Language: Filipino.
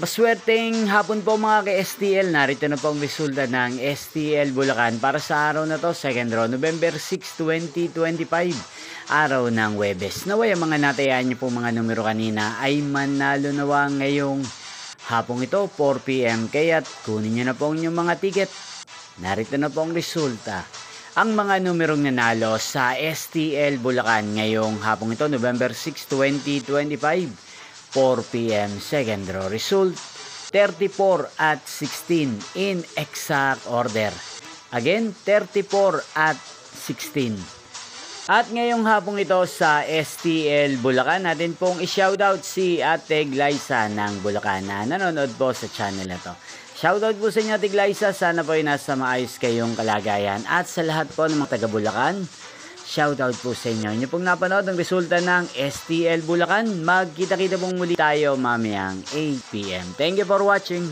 Maswerteng hapon po mga ka-STL. Narito na po ang resulta ng STL Bulacan para sa araw na to, second row, November 6, 2025. Araw ng Webes. Naway ang mga natayaan niyo po mga numero kanina ay manalo nawa ngayong hapong ito, 4 PM. Kaya't kunin niyo na po ang inyong mga ticket. Narito na po ang resulta. Ang mga numerong nanalo sa STL Bulacan ngayong hapong ito, November 6, 2025. 4 PM second row result 34 at 16 in exact order. Again, 34 at 16. At ngayong hapong ito sa STL Bulacan, natin pong i-shoutout si Ate Glyza ng Bulacan na nanonood po sa channel na to. Shoutout po sa inyo Ate Glyza, sana po ay nasa maayos kayong kalagayan. At sa lahat po ng mga taga Bulacan, shoutout po sa inyo. Inyo pong napanood ang resulta ng STL Bulacan. Magkita-kita pong muli tayo mamayang 8 PM. Thank you for watching.